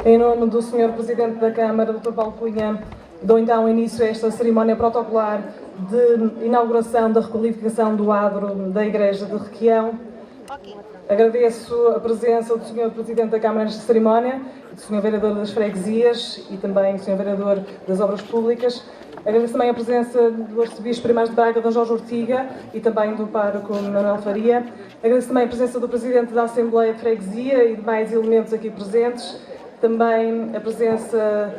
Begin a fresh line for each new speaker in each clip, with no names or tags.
Em nome do Sr. Presidente da Câmara, Dr. Paulo Cunha, dou então início a esta cerimónia protocolar de inauguração da requalificação do adro da Igreja de Requião. Agradeço a presença do Sr. Presidente da Câmara nesta cerimónia, do Sr. Vereador das Freguesias e também do Sr. Vereador das Obras Públicas. Agradeço também a presença do Arcebispo Primário de Braga, D. Jorge Ortiga, e também do pároco Manuel Faria. Agradeço também a presença do Presidente da Assembleia de Freguesia e demais elementos aqui presentes. Também a presença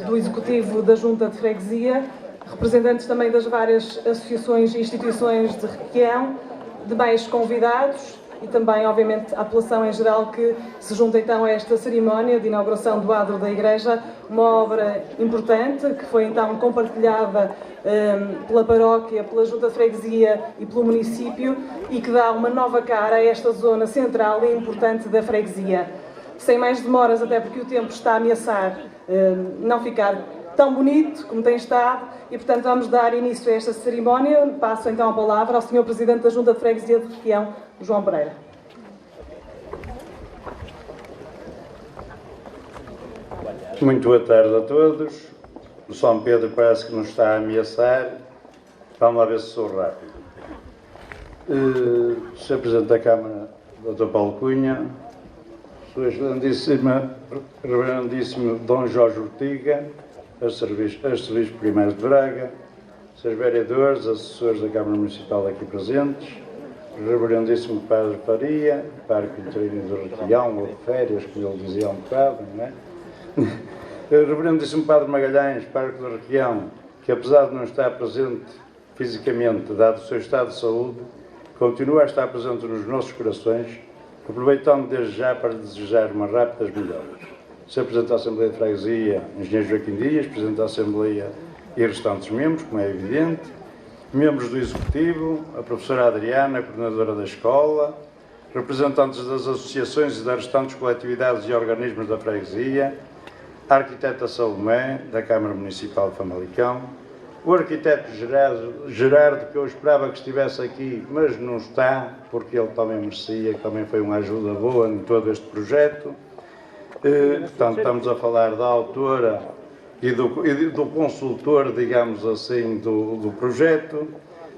do Executivo da Junta de Freguesia, representantes também das várias associações e instituições de Requião, demais convidados e também, obviamente, a população em geral que se junta então a esta cerimónia de inauguração do adro da Igreja, uma obra importante que foi então compartilhada pela paróquia, pela Junta de Freguesia e pelo município e que dá uma nova cara a esta zona central e importante da freguesia. Sem mais demoras, até porque o tempo está a ameaçar não ficar tão bonito como tem estado e, portanto, vamos dar início a esta cerimónia. Passo então a palavra ao Sr. Presidente da Junta de Freguesia de Requião, João Pereira.
Muito boa tarde a todos. O São Pedro parece que nos está a ameaçar. Vamos lá ver se sou rápido. Sr. Presidente da Câmara, Dr. Paulo Cunha, Sua Reverendíssimo D. Jorge Ortiga, Arcebispo Primário de Braga, Srs. Vereadores, assessores da Câmara Municipal aqui presentes, Reverendíssimo Padre Faria, Pároco Interino do Requião, ou de férias, como ele dizia há um bocado, não é? Reverendíssimo Padre Magalhães, Pároco do Requião, que apesar de não estar presente fisicamente, dado o seu estado de saúde, continua a estar presente nos nossos corações, aproveitando desde já para desejar umas rápidas melhoras. Sr. Presidente da Assembleia de Freguesia, Engenheiro Joaquim Dias, Presidente da Assembleia e restantes membros, como é evidente, membros do Executivo, a professora Adriana, coordenadora da escola, representantes das associações e das restantes coletividades e organismos da freguesia, a arquiteta Salomé, da Câmara Municipal de Famalicão, o arquiteto Gerardo, que eu esperava que estivesse aqui, mas não está, porque ele também merecia, que também foi uma ajuda boa em todo este projeto. Portanto, estamos a falar da autora e do consultor, digamos assim, do projeto.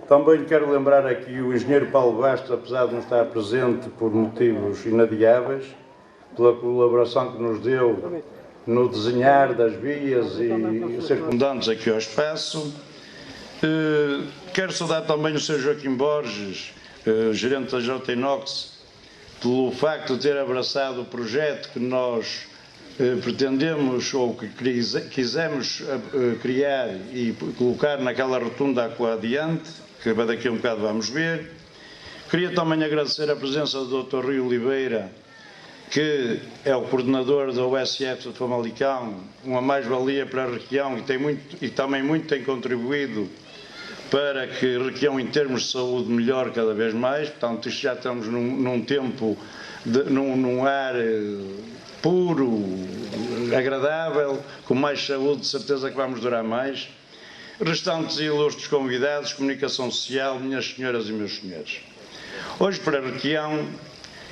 Também quero lembrar aqui o engenheiro Paulo Bastos, apesar de não estar presente por motivos inadiáveis, pela colaboração que nos deu no desenhar das vias e circundantes aqui ao espaço. Quero saudar também o Sr. Joaquim Borges, gerente da JINOX, pelo facto de ter abraçado o projeto que nós pretendemos ou que quisemos criar e colocar naquela rotunda adiante, que daqui a um bocado vamos ver. Queria também agradecer a presença do Dr. Rui Oliveira, que é o coordenador da USF de Famalicão, uma mais-valia para a Requião e também tem contribuído para que Requião, em termos de saúde, melhore cada vez mais. Portanto, isto já estamos num tempo, num ar puro, agradável, com mais saúde, de certeza que vamos durar mais. Restantes e ilustres convidados, comunicação social, minhas senhoras e meus senhores. Hoje, para Requião,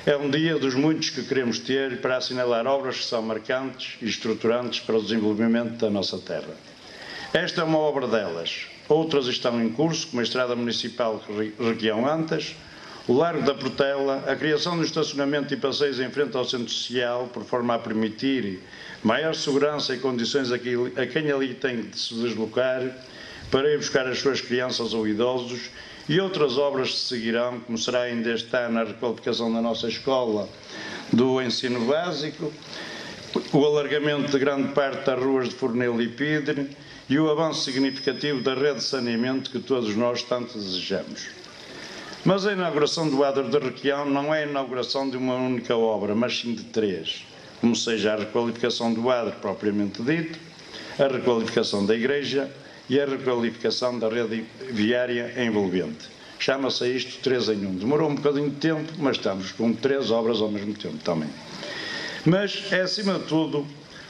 é um dia dos muitos que queremos ter para assinalar obras que são marcantes e estruturantes para o desenvolvimento da nossa terra. Esta é uma obra delas. Outras estão em curso, como a Estrada Municipal Requião-Antas, o Largo da Portela, a criação de um estacionamento e passeios em frente ao Centro Social, por forma a permitir maior segurança e condições a quem ali tem de se deslocar para ir buscar as suas crianças ou idosos, e outras obras se seguirão, como será ainda este ano a requalificação da nossa escola do ensino básico, o alargamento de grande parte das ruas de Fornelo e Pidre e o avanço significativo da rede de saneamento que todos nós tanto desejamos. Mas a inauguração do adro de Requião não é a inauguração de uma única obra, mas sim de três, como seja a requalificação do adro propriamente dito, a requalificação da igreja e a requalificação da rede viária envolvente. Chama-se isto 3 em 1. Demorou um bocadinho de tempo, mas estamos com 3 obras ao mesmo tempo também. Mas é, acima de tudo,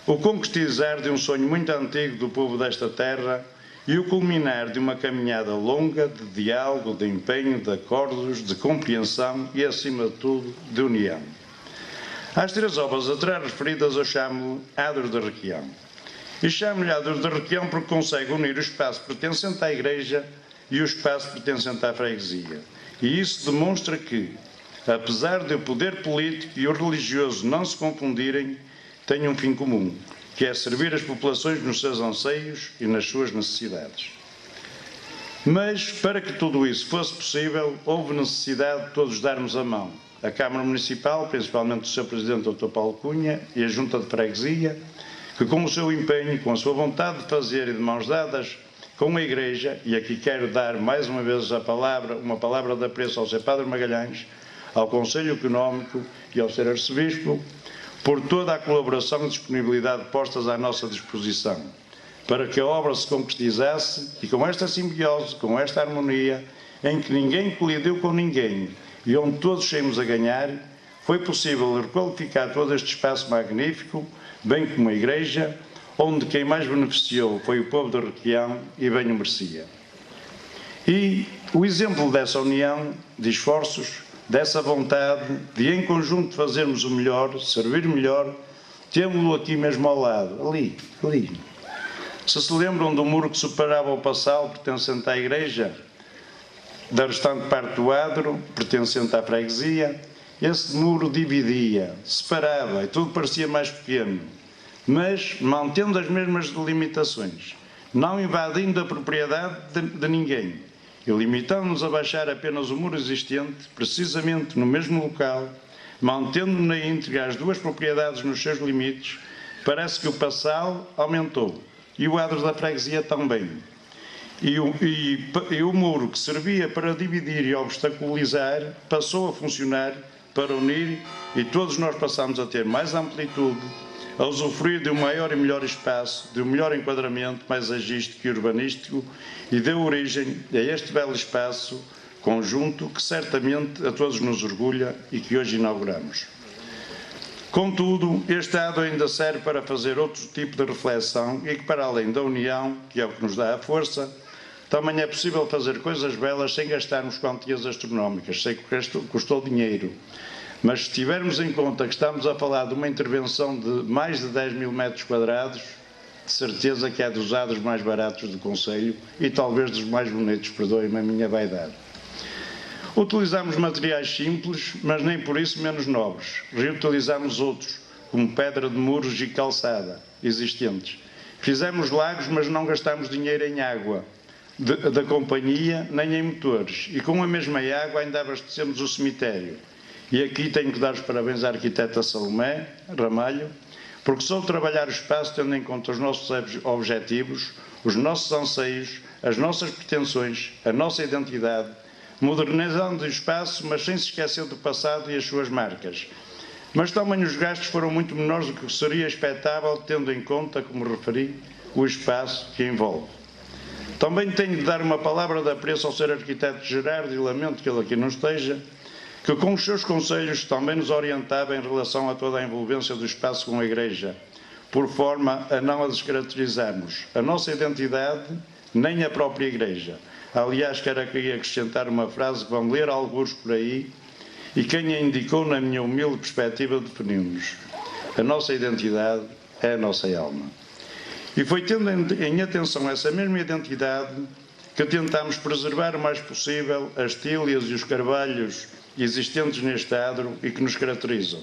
o concretizar de um sonho muito antigo do povo desta terra e o culminar de uma caminhada longa de diálogo, de empenho, de acordos, de compreensão e, acima de tudo, de união. Às 3 obras atrás referidas, eu chamo-lhe Adros da Requião. E chamo-lhe Adros da Requião porque consegue unir o espaço pertencente à Igreja e o espaço pertencente à freguesia. E isso demonstra que, apesar de o poder político e o religioso não se confundirem, têm um fim comum, que é servir as populações nos seus anseios e nas suas necessidades. Mas, para que tudo isso fosse possível, houve necessidade de todos darmos a mão. A Câmara Municipal, principalmente o seu Presidente, Dr. Paulo Cunha, e a Junta de Freguesia, que com o seu empenho, com a sua vontade de fazer e de mãos dadas com a Igreja, e aqui quero dar mais uma vez uma palavra de apreço ao Sr. Padre Magalhães, ao Conselho Económico e ao Sr. Arcebispo, por toda a colaboração e disponibilidade postas à nossa disposição, para que a obra se concretizasse e com esta simbiose, com esta harmonia, em que ninguém colidiu com ninguém e onde todos saímos a ganhar, foi possível requalificar todo este espaço magnífico, bem como a Igreja, onde quem mais beneficiou foi o povo da Requião e bem o merecia. E o exemplo dessa união de esforços, dessa vontade de em conjunto fazermos o melhor, servir melhor, temos-lo aqui mesmo ao lado, ali. Se lembram do muro que separava o Passal, pertencente à Igreja, da restante parte do adro, pertencente à freguesia? Esse muro dividia, separava e tudo parecia mais pequeno, mas mantendo as mesmas delimitações, não invadindo a propriedade de ninguém e limitando-nos a baixar apenas o muro existente, precisamente no mesmo local, mantendo na íntegra as duas propriedades nos seus limites. Parece que o Passal aumentou e o adro da freguesia também. E o muro que servia para dividir e obstaculizar passou a funcionar para unir, e todos nós passamos a ter mais amplitude, a usufruir de um maior e melhor espaço, de um melhor enquadramento paisagístico e urbanístico, e deu origem a este belo espaço conjunto que certamente a todos nos orgulha e que hoje inauguramos. Contudo, este ato ainda serve para fazer outro tipo de reflexão e que, para além da união, que é o que nos dá a força, também é possível fazer coisas belas sem gastarmos quantias astronómicas. Sei que custou dinheiro, mas se tivermos em conta que estamos a falar de uma intervenção de mais de 10 mil metros quadrados, de certeza que é dos adros mais baratos do Conselho e talvez dos mais bonitos, perdoem-me a minha vaidade. Utilizamos materiais simples, mas nem por isso menos nobres. Reutilizamos outros, como pedra de muros e calçada existentes. Fizemos lagos, mas não gastamos dinheiro em água da companhia, nem em motores. E com a mesma água ainda abastecemos o cemitério. E aqui tenho que dar os parabéns à arquiteta Salomé Ramalho, porque soube trabalhar o espaço tendo em conta os nossos objetivos, os nossos anseios, as nossas pretensões, a nossa identidade, modernizando o espaço, mas sem se esquecer do passado e as suas marcas. Mas também os gastos foram muito menores do que seria expectável, tendo em conta, como referi, o espaço que envolve. Também tenho de dar uma palavra de apreço ao Sr. Arquiteto Gerardo, e lamento que ele aqui não esteja, que com os seus conselhos também nos orientava em relação a toda a envolvência do espaço com a Igreja, por forma a não a descaracterizarmos a nossa identidade, nem a própria Igreja. Aliás, quero aqui acrescentar uma frase que vão ler alguns por aí, e quem a indicou, na minha humilde perspectiva, definiu-nos. A nossa identidade é a nossa alma. E foi tendo em atenção essa mesma identidade que tentámos preservar o mais possível as tílias e os carvalhos existentes neste adro e que nos caracterizam.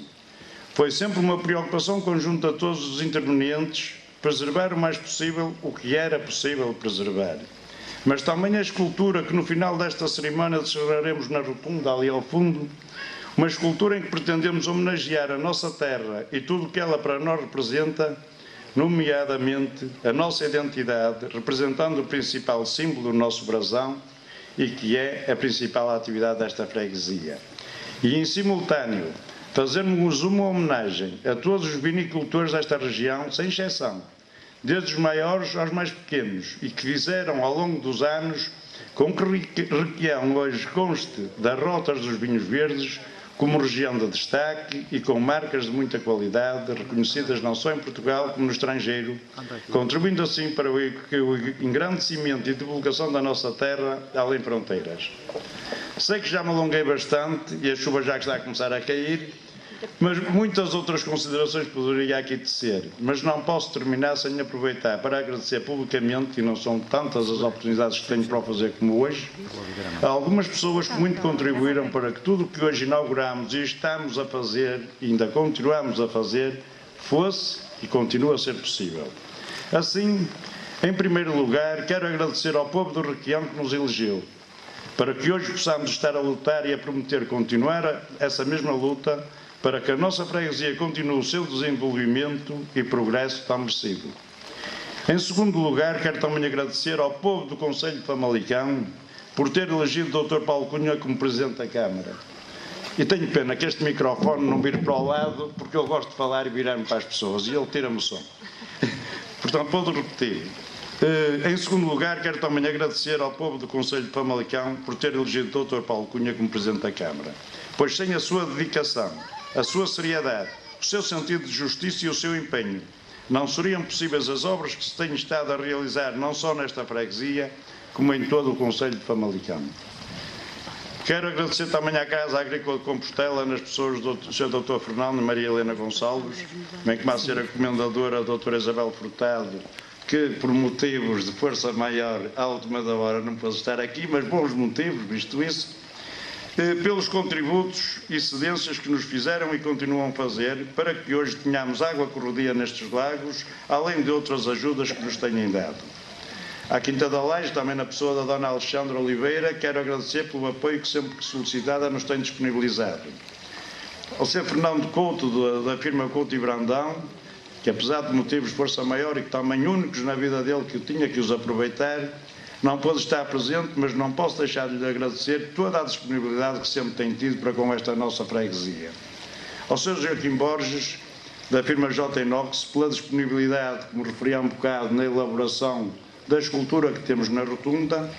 Foi sempre uma preocupação conjunta a todos os intervenientes preservar o mais possível o que era possível preservar. Mas também a escultura que no final desta cerimónia descerraremos na rotunda ali ao fundo, uma escultura em que pretendemos homenagear a nossa terra e tudo o que ela para nós representa, nomeadamente a nossa identidade, representando o principal símbolo do nosso brasão e que é a principal atividade desta freguesia. E em simultâneo, fazermos uma homenagem a todos os vinicultores desta região, sem exceção, desde os maiores aos mais pequenos, e que fizeram ao longo dos anos com que Requião hoje conste das rotas dos vinhos verdes como região de destaque e com marcas de muita qualidade, reconhecidas não só em Portugal como no estrangeiro, contribuindo assim para o engrandecimento e divulgação da nossa terra além fronteiras. Sei que já me alonguei bastante e a chuva já está a começar a cair, Mas muitas outras considerações poderia aqui tecer, mas não posso terminar sem aproveitar para agradecer publicamente, e não são tantas as oportunidades que tenho para o fazer como hoje, a algumas pessoas que muito contribuíram para que tudo o que hoje inauguramos e estamos a fazer, e ainda continuamos a fazer, fosse e continue a ser possível. Assim, em primeiro lugar, quero agradecer ao povo do Requião que nos elegeu, para que hoje possamos estar a lutar e a prometer continuar essa mesma luta para que a nossa freguesia continue o seu desenvolvimento e progresso tão merecido. Em segundo lugar, quero também agradecer ao povo do Concelho de Famalicão por ter elegido o Dr. Paulo Cunha como Presidente da Câmara. E tenho pena que este microfone não vire para o lado, porque eu gosto de falar e virar-me para as pessoas, e ele tira-me o som. Portanto, vou repetir. Em segundo lugar, quero também agradecer ao povo do Concelho de Famalicão por ter elegido o Dr. Paulo Cunha como Presidente da Câmara, pois sem a sua dedicação, a sua seriedade, o seu sentido de justiça e o seu empenho, não seriam possíveis as obras que se têm estado a realizar não só nesta freguesia, como em todo o Concelho de Famalicão. Quero agradecer também à Casa Agrícola de Compostela, nas pessoas do Sr. Dr. Fernando e Maria Helena Gonçalves, bem como a Sra. Comendadora, a Dra. Isabel Furtado, que por motivos de força maior, à última da hora não pôde estar aqui, mas bons motivos, visto isso, pelos contributos e cedências que nos fizeram e continuam a fazer para que hoje tenhamos água corrodia nestes lagos, além de outras ajudas que nos têm dado. À Quinta da Laje, também na pessoa da Dona Alexandra Oliveira, quero agradecer pelo apoio que sempre que solicitada nos tem disponibilizado. Ao Sr. Fernando Couto, da firma Couto e Brandão, que apesar de motivos de força maior e que também únicos na vida dele que eu tinha que os aproveitar, não pôde estar presente, mas não posso deixar de lhe agradecer toda a disponibilidade que sempre tem tido para com esta nossa freguesia. Ao Sr. Joaquim Borges, da firma J. Inox, pela disponibilidade, como referi há um bocado, na elaboração da escultura que temos na rotunda,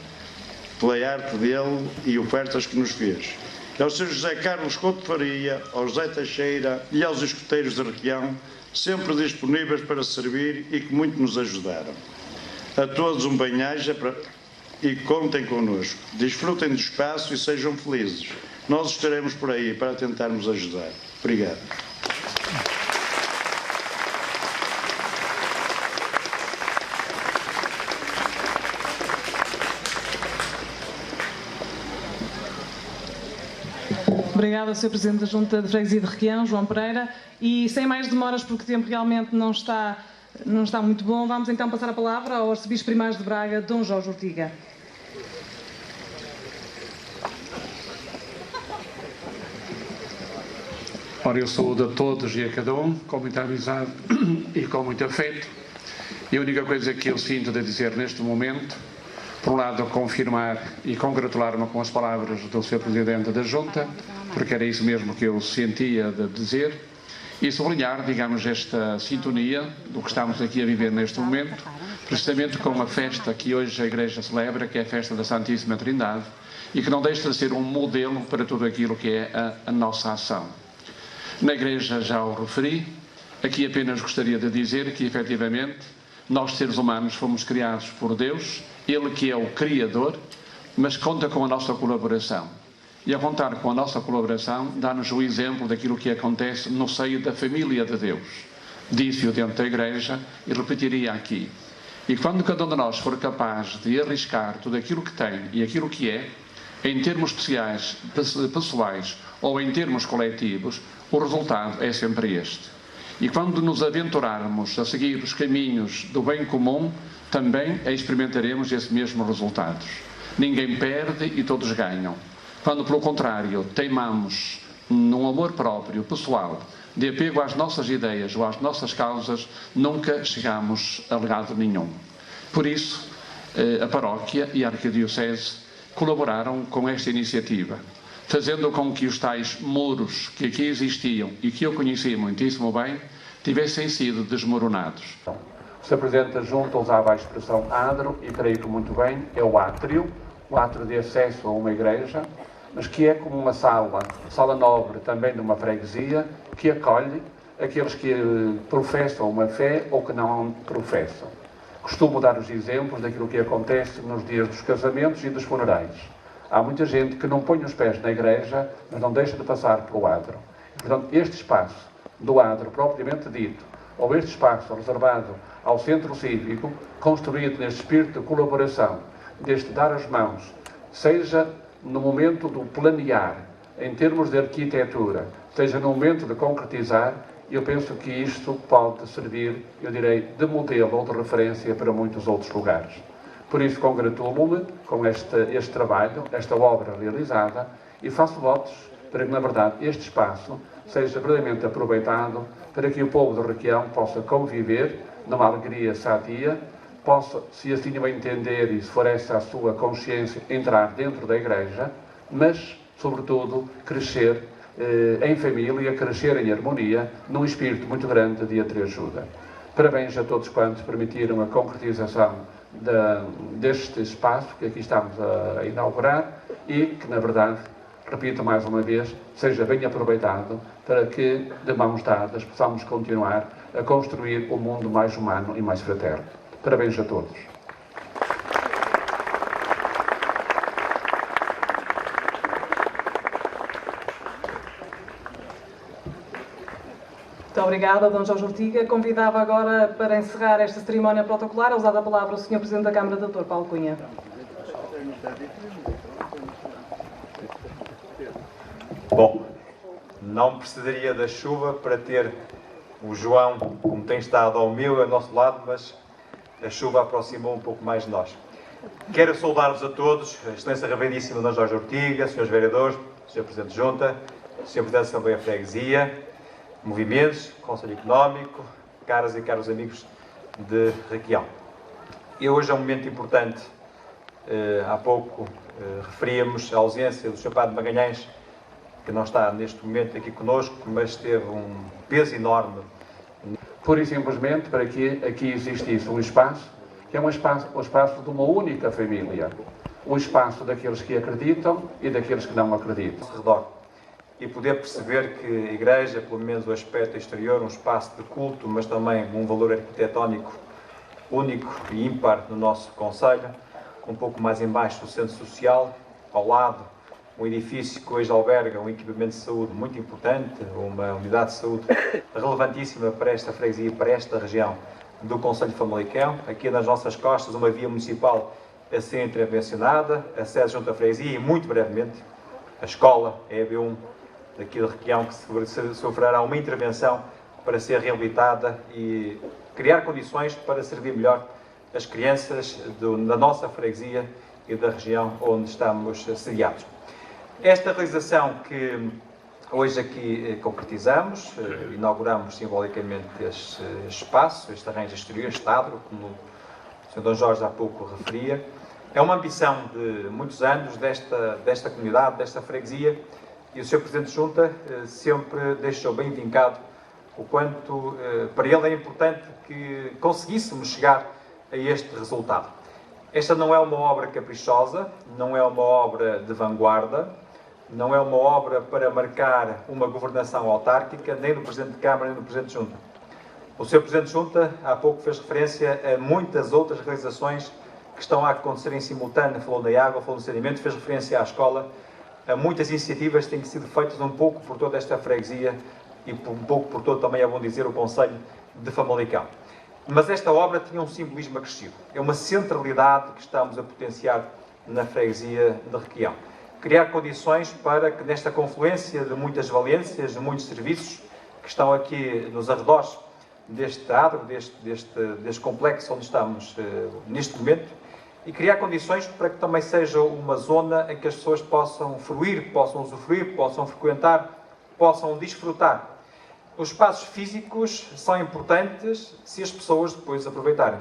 pela arte dele e ofertas que nos fez. Ao Sr. José Carlos Couto Faria, ao José Teixeira e aos escuteiros de Requião, sempre disponíveis para servir e que muito nos ajudaram. A todos um bem-aja e contem connosco. Desfrutem do espaço e sejam felizes. Nós estaremos por aí para tentarmos ajudar. Obrigado.
Obrigada, Sr. Presidente da Junta de Freguesia de Requião, João Pereira. E sem mais demoras, porque o tempo realmente não está muito bom, vamos então passar a palavra ao Arcebispo Primário de Braga, Dom Jorge Ortiga.
Ora, eu saúdo a todos e a cada um, com muita amizade e com muito afeto. E a única coisa que eu sinto de dizer neste momento, por um lado, confirmar e congratular-me com as palavras do Sr. Presidente da Junta, porque era isso mesmo que eu sentia de dizer, e sublinhar, digamos, esta sintonia do que estamos aqui a viver neste momento, precisamente com a festa que hoje a Igreja celebra, que é a festa da Santíssima Trindade, e que não deixa de ser um modelo para tudo aquilo que é a nossa ação. Na Igreja já o referi, aqui apenas gostaria de dizer que, efetivamente, nós, seres humanos, fomos criados por Deus, Ele que é o Criador, mas conta com a nossa colaboração. E a contar com a nossa colaboração, dá-nos o exemplo daquilo que acontece no seio da família de Deus. Disse-o dentro da Igreja e repetiria aqui. E quando cada um de nós for capaz de arriscar tudo aquilo que tem e aquilo que é, em termos pessoais ou em termos coletivos, o resultado é sempre este. E quando nos aventurarmos a seguir os caminhos do bem comum, também experimentaremos esses mesmos resultados. Ninguém perde e todos ganham. Quando, pelo contrário, teimamos num amor próprio, pessoal, de apego às nossas ideias ou às nossas causas, nunca chegamos a lado nenhum. Por isso, a paróquia e a arquidiocese colaboraram com esta iniciativa, fazendo com que os tais muros que aqui existiam e que eu conhecia muitíssimo bem, tivessem sido desmoronados. O Sr. Presidente da Junta usava a expressão adro, e creio que muito bem, é o átrio de acesso a uma igreja, mas que é como uma sala nobre também de uma freguesia, que acolhe aqueles que professam uma fé ou que não professam. Costumo dar os exemplos daquilo que acontece nos dias dos casamentos e dos funerais. Há muita gente que não põe os pés na igreja, mas não deixa de passar pelo adro. Portanto, este espaço do adro, propriamente dito, ou este espaço reservado ao centro cívico, construído neste espírito de colaboração, deste dar as mãos, seja no momento do planear, em termos de arquitetura, seja no momento de concretizar, eu penso que isto pode servir, eu direi, de modelo ou de referência para muitos outros lugares. Por isso, congratulo-me com este trabalho, esta obra realizada, e faço votos para que, na verdade, este espaço seja verdadeiramente aproveitado para que o povo de Requião possa conviver numa alegria sadia, possa, se assim o entender e se for essa a sua consciência, entrar dentro da Igreja, mas, sobretudo, crescer em família, crescer em harmonia, num espírito muito grande de entreajuda. Parabéns a todos quantos permitiram a concretização deste espaço que aqui estamos a inaugurar e que, na verdade, repito mais uma vez, seja bem aproveitado para que, de mãos dadas, possamos continuar a construir um mundo mais humano e mais fraterno. Parabéns a todos.
Muito obrigada, Dom Jorge Ortiga. Convidava agora para encerrar esta cerimónia protocolar a usar a palavra o Sr. Presidente da Câmara, Dr. Paulo Cunha.
Bom, não precisaria da chuva para ter o João, como tem estado ao meu, ao nosso lado, mas a chuva aproximou um pouco mais de nós. Quero saudar-vos a todos, a Excelência Reverendíssima Dom Jorge Ortiga, Srs. Vereadores, Sr. Presidente de Junta, Sr. Presidente da Assembleia de Freguesia, movimentos, Conselho Económico, caras e caros amigos de Requião. E hoje é um momento importante. Há pouco referíamos a ausência do Sr. Padre Magalhães, que não está neste momento aqui conosco, mas teve um peso enorme.
Pura e simplesmente para que aqui existisse um espaço, que é o espaço de uma única família. O espaço daqueles que acreditam e daqueles que não acreditam.
Ao redor. E poder perceber que a Igreja, pelo menos o aspecto exterior, um espaço de culto, mas também um valor arquitetónico único e ímpar no nosso concelho, um pouco mais embaixo do centro social, ao lado, um edifício que hoje alberga um equipamento de saúde muito importante, uma unidade de saúde relevantíssima para esta freguesia, para esta região do concelho de Famalicão. Aqui nas nossas costas, uma via municipal a ser intervencionada, a sede junto à freguesia e, muito brevemente, a escola EB1 daqui de Requião, que sofrerá uma intervenção para ser reabilitada e criar condições para servir melhor as crianças da nossa freguesia e da região onde estamos sediados. Esta realização que hoje aqui concretizamos, inauguramos simbolicamente este espaço, este arranjo exterior, este adro, como o Sr. Dom Jorge há pouco referia, é uma ambição de muitos anos desta comunidade, desta freguesia, e o Sr. Presidente de Junta sempre deixou bem vincado o quanto para ele é importante que conseguíssemos chegar a este resultado. Esta não é uma obra caprichosa, não é uma obra de vanguarda, não é uma obra para marcar uma governação autárquica, nem do Presidente de Câmara, nem do Presidente de Junta. O Sr. Presidente de Junta há pouco fez referência a muitas outras realizações que estão a acontecer em simultâneo, falou da água, falou do saneamento, fez referência à escola, a muitas iniciativas que têm sido feitas um pouco por toda esta freguesia e um pouco por todo, também é bom dizer, o concelho de Famalicão. Mas esta obra tinha um simbolismo acrescido. É uma centralidade que estamos a potenciar na freguesia de Requião. Criar condições para que nesta confluência de muitas valências, de muitos serviços que estão aqui nos arredores deste adro, deste complexo onde estamos neste momento, e criar condições para que também seja uma zona em que as pessoas possam fruir, possam usufruir, possam frequentar, possam desfrutar. Os espaços físicos são importantes se as pessoas depois aproveitarem.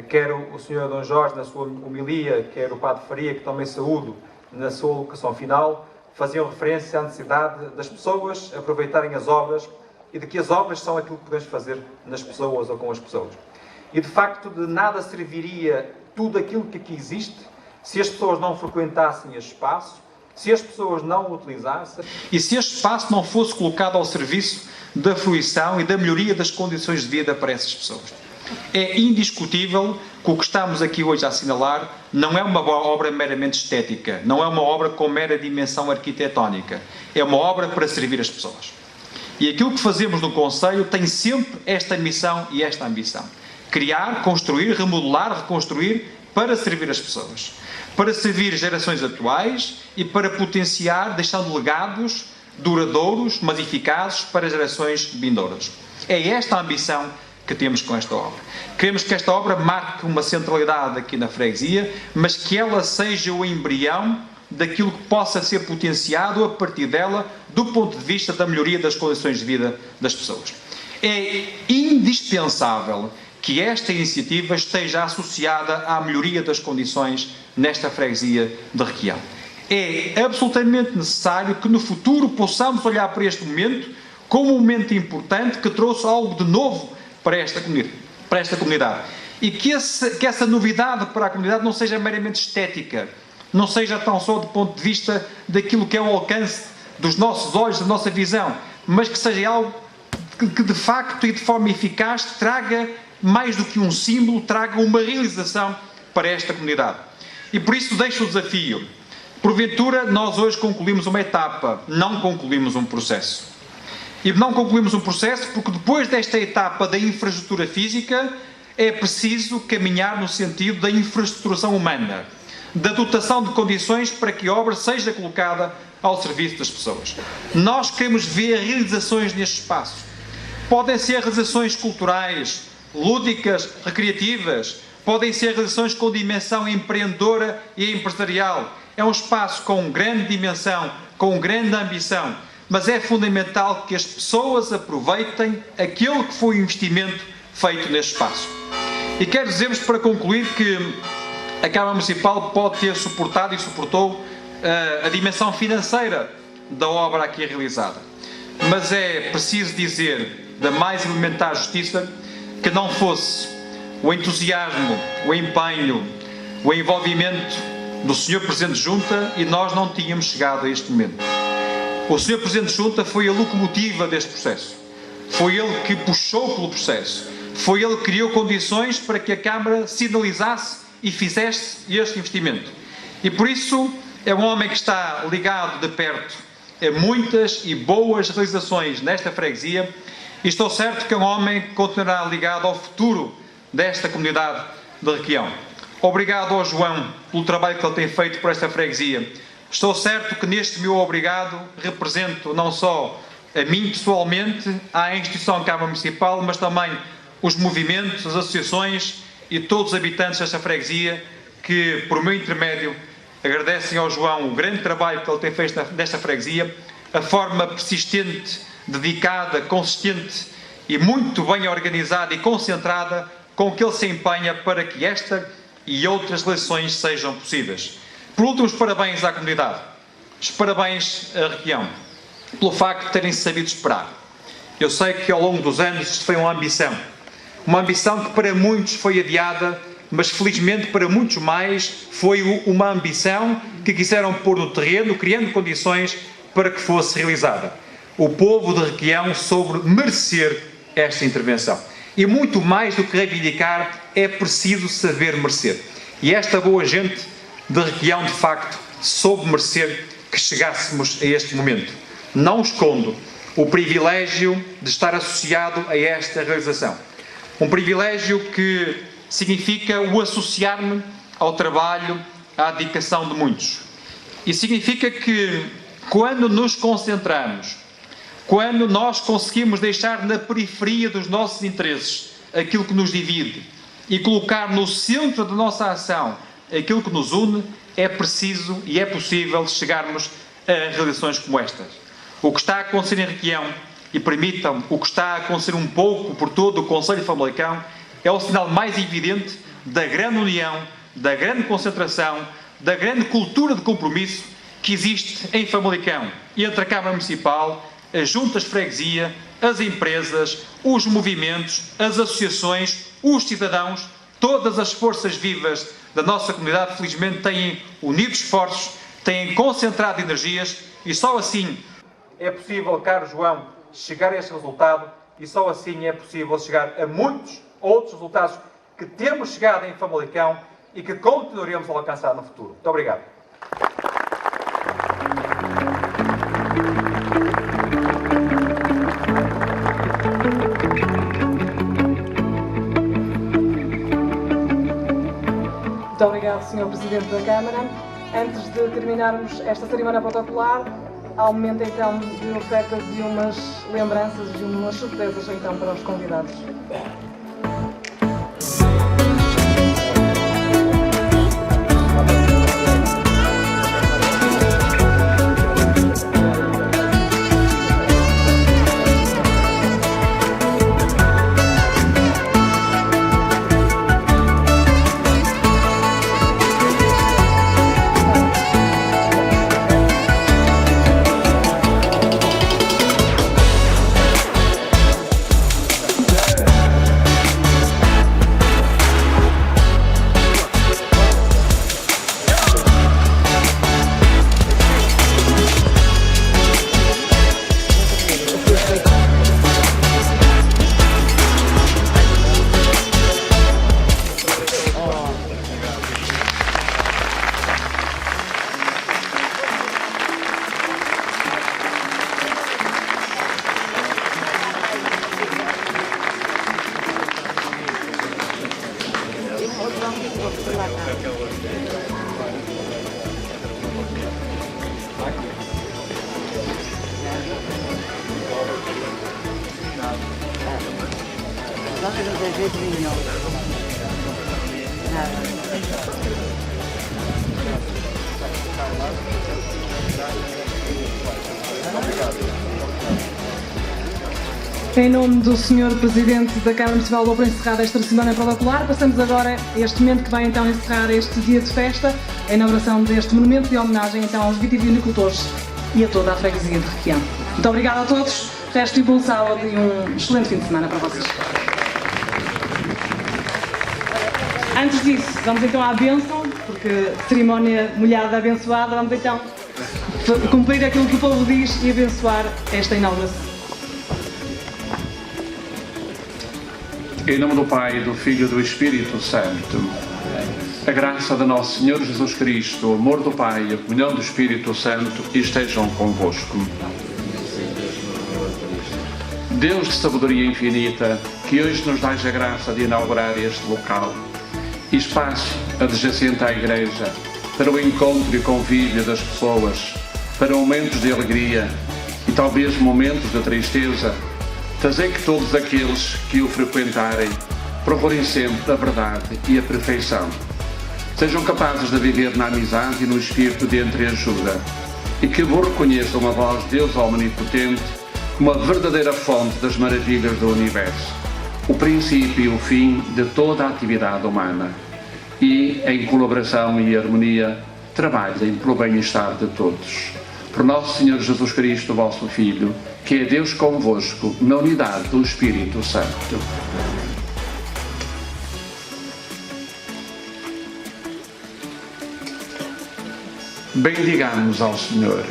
Quer o Sr. Dom Jorge, na sua homilia, quer o Padre Faria, que também saúdo, na sua locução final, faziam referência à necessidade das pessoas aproveitarem as obras e de que as obras são aquilo que podemos fazer nas pessoas ou com as pessoas. E, de facto, de nada serviria tudo aquilo que aqui existe se as pessoas não frequentassem este espaço, se as pessoas não o utilizassem e se este espaço não fosse colocado ao serviço da fruição e da melhoria das condições de vida para essas pessoas.
É indiscutível que o que estamos aqui hoje a assinalar não é uma obra meramente estética, não é uma obra com mera dimensão arquitetónica, é uma obra para servir as pessoas. E aquilo que fazemos no Conselho tem sempre esta missão e esta ambição. Criar, construir, remodelar, reconstruir para servir as pessoas. Para servir gerações atuais e para potenciar, deixando legados duradouros, mas eficazes para gerações vindouras. É esta a ambição que temos com esta obra. Queremos que esta obra marque uma centralidade aqui na freguesia, mas que ela seja o embrião daquilo que possa ser potenciado a partir dela do ponto de vista da melhoria das condições de vida das pessoas. É indispensável que esta iniciativa esteja associada à melhoria das condições nesta freguesia de Requião. É absolutamente necessário que no futuro possamos olhar para este momento como um momento importante que trouxe algo de novo para esta comunidade. E que essa novidade para a comunidade não seja meramente estética, não seja tão só do ponto de vista daquilo que é o alcance dos nossos olhos, da nossa visão, mas que seja algo que de facto e de forma eficaz traga mais do que um símbolo, traga uma realização para esta comunidade. E por isso deixo o desafio. Porventura, nós hoje concluímos uma etapa, não concluímos um processo. E não concluímos um processo porque depois desta etapa da infraestrutura física é preciso caminhar no sentido da infraestruturação humana, da dotação de condições para que a obra seja colocada ao serviço das pessoas. Nós queremos ver realizações neste espaço. Podem ser realizações culturais, lúdicas, recreativas, podem ser realizações com dimensão empreendedora e empresarial. É um espaço com grande dimensão, com grande ambição, mas é fundamental que as pessoas aproveitem aquele que foi o investimento feito neste espaço. E quero dizer-vos, para concluir, que a Câmara Municipal pode ter suportado e suportou a dimensão financeira da obra aqui realizada. Mas é preciso dizer, da mais elementar justiça, que não fosse o entusiasmo, o empenho, o envolvimento do Sr. Presidente de Junta e nós não tínhamos chegado a este momento. O Sr. Presidente de Junta foi a locomotiva deste processo. Foi ele que puxou pelo processo. Foi ele que criou condições para que a Câmara sinalizasse e fizesse este investimento. E por isso é um homem que está ligado de perto a muitas e boas realizações nesta freguesia e estou certo que é um homem que continuará ligado ao futuro desta comunidade de Requião. Obrigado ao João pelo trabalho que ele tem feito por esta freguesia. Estou certo que neste meu obrigado represento não só a mim pessoalmente, à instituição Câmara Municipal, mas também os movimentos, as associações e todos os habitantes desta freguesia que, por meu intermédio, agradecem ao João o grande trabalho que ele tem feito nesta freguesia, a forma persistente, dedicada, consistente e muito bem organizada e concentrada com que ele se empenha para que esta e outras eleições sejam possíveis. Por último, os parabéns à comunidade. Os parabéns à Requião, pelo facto de terem sabido esperar. Eu sei que ao longo dos anos isto foi uma ambição que para muitos foi adiada, mas felizmente para muitos mais foi uma ambição que quiseram pôr no terreno, criando condições para que fosse realizada. O povo de Requião soube merecer esta intervenção. E muito mais do que reivindicar, é preciso saber merecer. E esta boa gente de Requião, de facto, soube merecer que chegássemos a este momento. Não escondo o privilégio de estar associado a esta realização. Um privilégio que significa o associar-me ao trabalho, à dedicação de muitos. E significa que, quando nos concentramos, quando nós conseguimos deixar na periferia dos nossos interesses aquilo que nos divide e colocar no centro da nossa ação aquilo que nos une, é preciso e é possível chegarmos a realizações como estas. O que está a acontecer em Requião, e permitam, o que está a acontecer um pouco por todo o Concelho de Famalicão, é o sinal mais evidente da grande união, da grande concentração, da grande cultura de compromisso que existe em Famalicão, entre a Câmara Municipal, as juntas de freguesia, as empresas, os movimentos, as associações, os cidadãos, todas as forças vivas da nossa comunidade, felizmente, têm unido esforços, têm concentrado energias e só assim é possível, caro João, chegar a este resultado e só assim é possível chegar a muitos
outros resultados que temos chegado em Famalicão e que continuaremos a alcançar no futuro. Muito obrigado.
Muito obrigado, Sr. Presidente da Câmara. Antes de terminarmos esta cerimónia protocolar, há um momento então de oferta de umas lembranças, de umas surpresas então para os convidados. Em nome do Sr. Presidente da Câmara Municipal, dou por encerrada esta cerimónia protocolar. Passamos agora a este momento que vai então encerrar este dia de festa, a inauguração deste monumento de homenagem então aos vitivinicultores e a toda a freguesia de Requião. Muito obrigada a todos, resto de bom sábado e um excelente fim de semana para vocês. Antes disso, vamos então à bênção, porque cerimónia molhada abençoada, vamos então cumprir aquilo que o povo diz e abençoar esta inauguração.
Em nome do Pai, do Filho e do Espírito Santo, a graça de nosso Senhor Jesus Cristo, o amor do Pai e a comunhão do Espírito Santo estejam convosco. Deus de sabedoria infinita, que hoje nos dás a graça de inaugurar este local, espaço adjacente à Igreja, para o encontro e convívio das pessoas, para momentos de alegria e talvez momentos de tristeza, fazei que todos aqueles que o frequentarem procurem sempre a verdade e a perfeição. Sejam capazes de viver na amizade e no espírito de entreajuda e que vos reconheçam a vós, Deus Omnipotente, como a verdadeira fonte das maravilhas do universo, o princípio e o fim de toda a atividade humana e, em colaboração e harmonia, trabalhem pelo bem-estar de todos. Por nosso Senhor Jesus Cristo, vosso Filho, que é Deus convosco, na unidade do Espírito Santo. Bendigamos ao Senhor.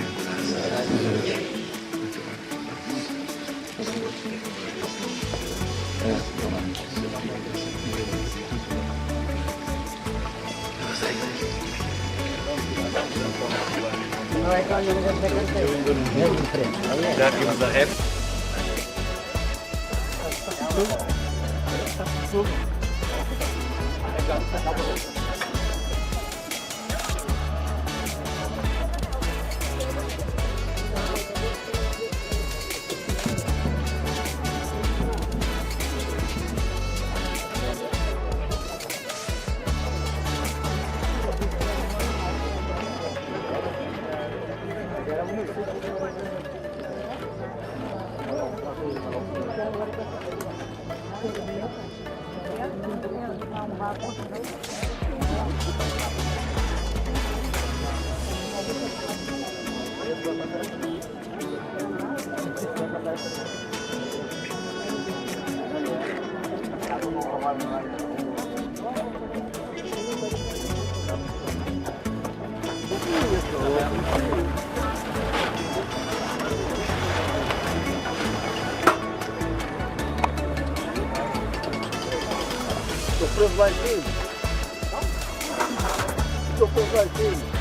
Já vimos a rap. Estou preso lá em cima. Estou preso lá em cima.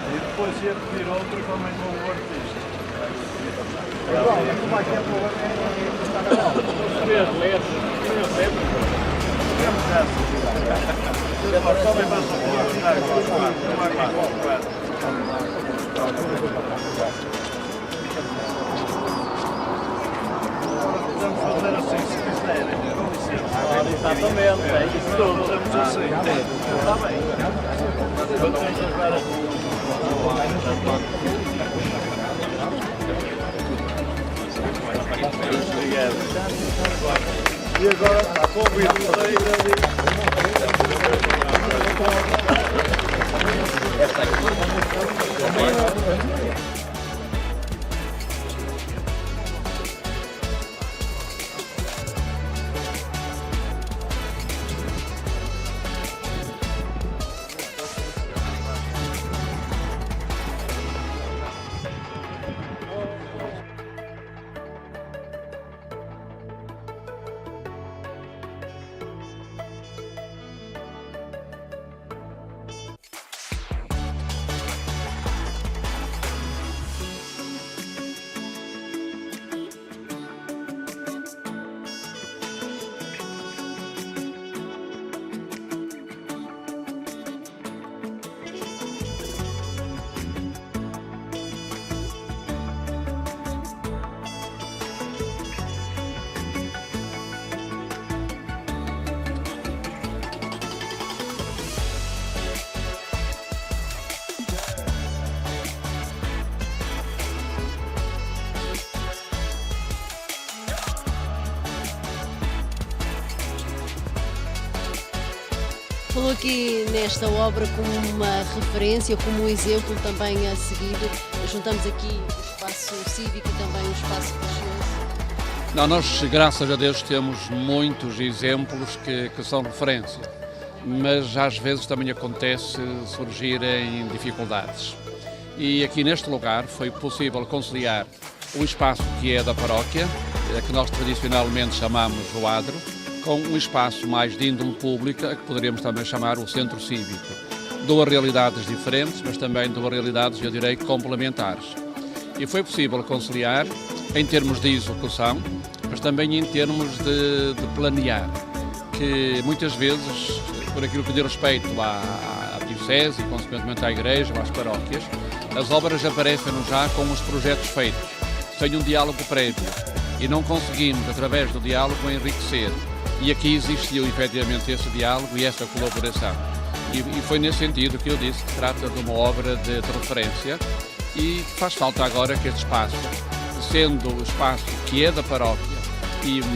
E depois ia pedir outro também com o artista. Podemos fazer assim se quiserem. Exatamente, é isso tudo. Podemos assim. Está bem. E agora está convido
Falou aqui nesta obra como uma referência, como um exemplo também a seguir. Juntamos aqui o espaço cívico e também o espaço religioso.
Não, nós, graças a Deus, temos muitos exemplos que são referência, mas às vezes também acontece surgirem dificuldades. E aqui neste lugar foi possível conciliar o espaço que é da paróquia, que nós tradicionalmente chamamos o adro, com um espaço mais de índole pública, que poderíamos também chamar o centro cívico. Duas realidades diferentes, mas também duas realidades, eu direi, complementares. E foi possível conciliar em termos de execução, mas também em termos de planear, que muitas vezes, por aquilo que diz respeito à diocese e consequentemente à igreja ou às paróquias, as obras aparecem-nos já com os projetos feitos, sem um diálogo prévio, e não conseguimos, através do diálogo, enriquecer. E aqui existiu efetivamente esse diálogo e essa colaboração. E foi nesse sentido que eu disse que trata de uma obra de referência e faz falta agora que este espaço, sendo o espaço que é da paróquia,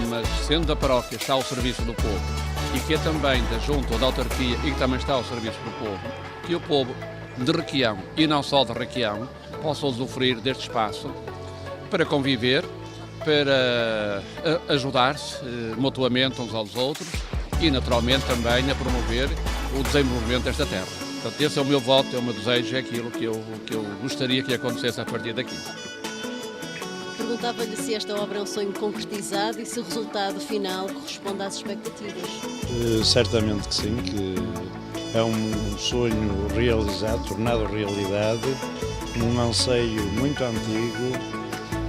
mas sendo da paróquia está ao serviço do povo e que é também da junta ou da autarquia e que também está ao serviço do povo, que o povo de Requião e não só de Requião possa usufruir deste espaço para conviver, para ajudar-se mutuamente uns aos outros e naturalmente também a promover o desenvolvimento desta terra. Portanto, esse é o meu voto, é o meu desejo, é aquilo que eu gostaria que acontecesse a partir daqui.
Perguntava-lhe se esta obra é um sonho concretizado e se o resultado final corresponde às expectativas.
Certamente que sim, que é um sonho realizado, tornado realidade, um anseio muito antigo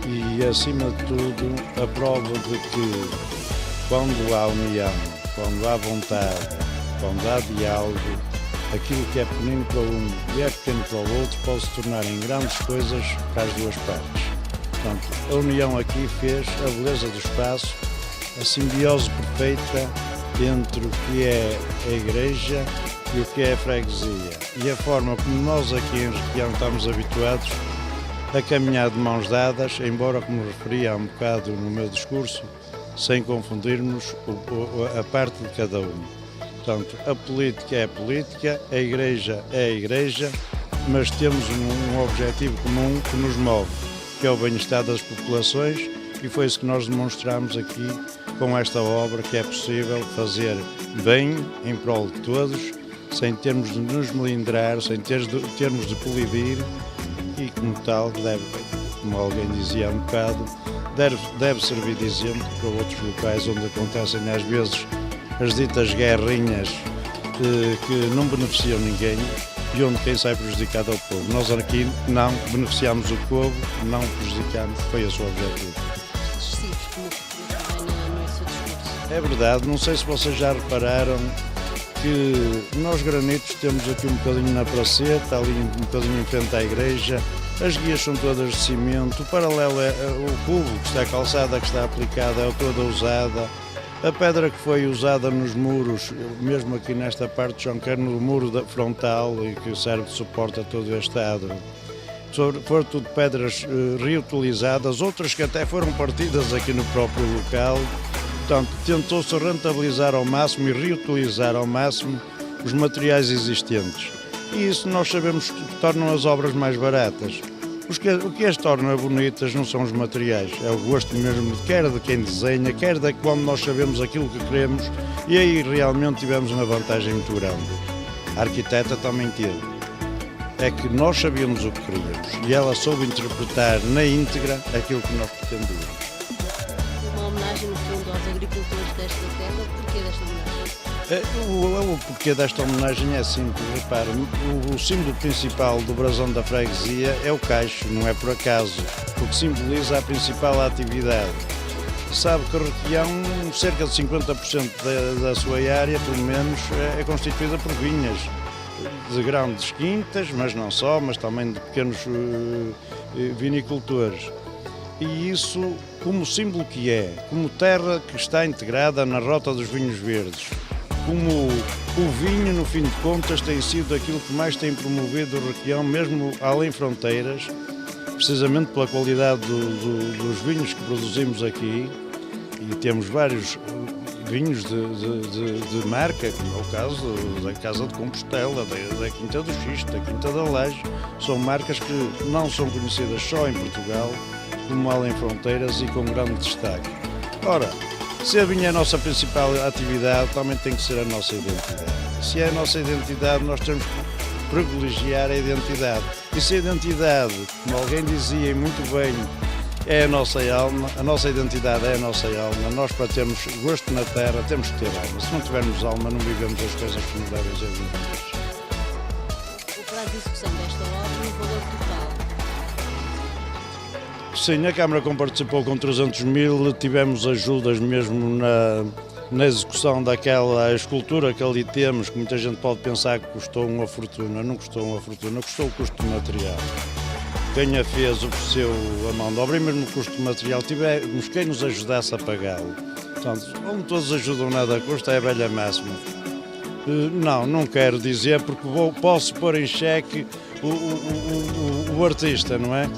e, acima de tudo, a prova de que quando há união, quando há vontade, quando há diálogo, aquilo que é pequenino para um e é pequeno para o outro pode se tornar em grandes coisas para as duas partes. Portanto, a união aqui fez a beleza do espaço, a simbiose perfeita entre o que é a igreja e o que é a freguesia. E a forma como nós aqui em Requião estamos habituados a caminhar de mãos dadas, embora, como referi há um bocado no meu discurso, sem confundirmos a parte de cada um. Portanto, a política é a política, a igreja é a igreja, mas temos um objetivo comum que nos move, que é o bem-estar das populações, e foi isso que nós demonstramos aqui com esta obra, que é possível fazer bem em prol de todos, sem termos de nos melindrar, sem termos de colidir, e como tal, como alguém dizia há um bocado, deve servir de exemplo para outros locais onde acontecem às vezes as ditas guerrinhas que não beneficiam ninguém e onde quem sai prejudicado é o povo. Nós aqui não beneficiamos o povo, não prejudicamos, foi esse o objetivo.
Excessivos, como referiu também no seu discurso.
É verdade, não sei se vocês já repararam que nós granitos temos aqui um bocadinho na praceta, ali um bocadinho em frente à igreja, as guias são todas de cimento, o paralelo é o cubo que está calçada, que está aplicada, é toda usada. A pedra que foi usada nos muros, mesmo aqui nesta parte de João Carno, no muro frontal e que serve de suporte a todo este adro, foram tudo pedras reutilizadas, outras que até foram partidas aqui no próprio local. Portanto, tentou-se rentabilizar ao máximo e reutilizar ao máximo os materiais existentes. E isso nós sabemos que tornam as obras mais baratas. O que as torna bonitas não são os materiais, é o gosto mesmo, quer de quem desenha, quer de quando nós sabemos aquilo que queremos, e aí realmente tivemos uma vantagem muito grande. A arquiteta também teve. É que nós sabíamos o que queríamos e ela soube interpretar na íntegra aquilo que nós pretendíamos.
Uma homenagem, no fundo, aos agricultores desta terra. O porquê desta homenagem?
O porquê desta homenagem é simples. Repare, o símbolo principal do brasão da freguesia é o caixo, não é por acaso, porque simboliza a principal atividade. Sabe que Requião, cerca de 50% da sua área, pelo menos, é constituída por vinhas, de grandes quintas, mas não só, mas também de pequenos vinicultores. E isso, como símbolo que é, como terra que está integrada na rota dos vinhos verdes, como o vinho, no fim de contas, tem sido aquilo que mais tem promovido o Requião, mesmo além fronteiras, precisamente pela qualidade dos vinhos que produzimos aqui, e temos vários vinhos de marca, como é o caso da Casa de Compostela, da Quinta do Xisto, da Quinta da Laje, são marcas que não são conhecidas só em Portugal, como além fronteiras e com grande destaque. Ora, se a vinha é a nossa principal atividade, também tem que ser a nossa identidade. Se é a nossa identidade, nós temos que privilegiar a identidade. E se a identidade, como alguém dizia e muito bem, é a nossa alma, a nossa identidade é a nossa alma, nós para termos gosto na terra temos que ter alma. Se não tivermos alma, não vivemos as coisas que nos devem ser vividas.
O prazo de execução desta obra e o valor total?
Sim, a Câmara, como participou com 300 mil, tivemos ajudas mesmo na execução daquela escultura que ali temos, que muita gente pode pensar que custou uma fortuna. Não custou uma fortuna, custou o custo do material. Quem a fez ofereceu a mão de obra e mesmo o custo do material tivemos quem nos ajudasse a pagá-lo. Portanto, onde todos ajudam nada custa é a velha máxima. Não quero dizer porque posso pôr em xeque o artista, não é?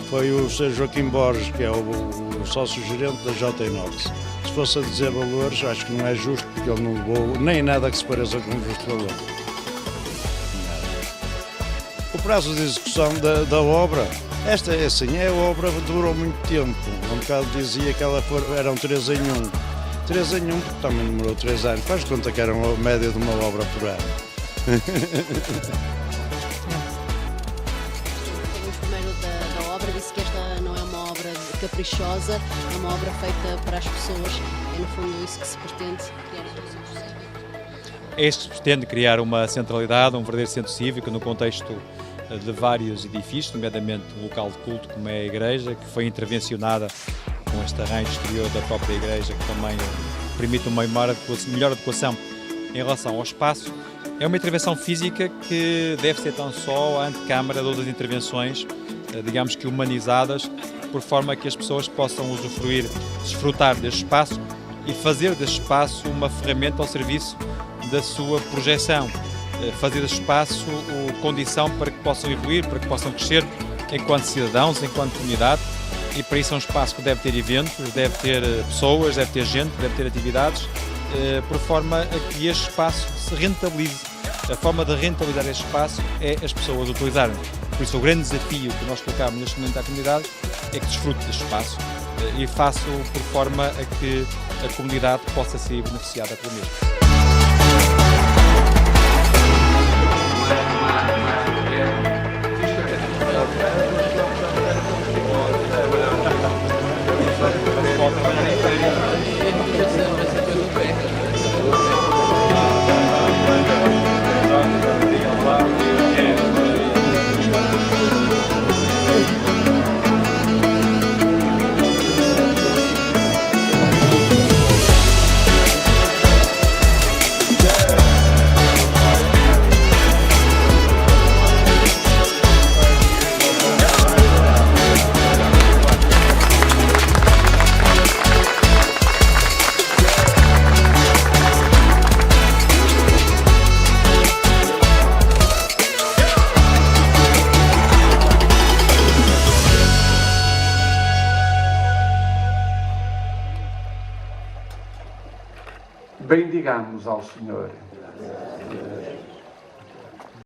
Foi o Sr. Joaquim Borges, que é o sócio-gerente da J-Inox. Se fosse a dizer valores, acho que não é justo, porque ele não levou nem nada que se pareça com um justo valor. O prazo de execução da obra, esta é a obra que durou muito tempo. Um bocado dizia que eram 3 em 1. 3 em 1, porque também demorou 3 anos. Faz conta que era uma média de uma obra por ano.
Falamos primeiro da obra, disse que esta não é uma obra caprichosa, é uma obra feita para as pessoas. É no fundo isso que se pretende criar aqui no centro cívico.
Este pretende criar uma centralidade, um verdadeiro centro cívico no contexto de vários edifícios, nomeadamente um local de culto como é a igreja, que foi intervencionada com este arranjo exterior da própria igreja, que também permite uma melhor adequação em relação ao espaço. É uma intervenção física que deve ser tão só a antecâmara de outras intervenções, digamos que humanizadas, por forma que as pessoas possam usufruir, desfrutar deste espaço e fazer deste espaço uma ferramenta ao serviço da sua projeção, fazer deste espaço condição para que possam evoluir, para que possam crescer enquanto cidadãos, enquanto comunidade, e para isso é um espaço que deve ter eventos, deve ter pessoas, deve ter gente, deve ter atividades, por forma a que este espaço se rentabilize. A forma de rentabilizar este espaço é as pessoas utilizarem. Por isso o grande desafio que nós colocamos neste momento à comunidade é que desfrute deste espaço e faça por forma a que a comunidade possa ser beneficiada pelo mesmo.
Bendigamos ao Senhor.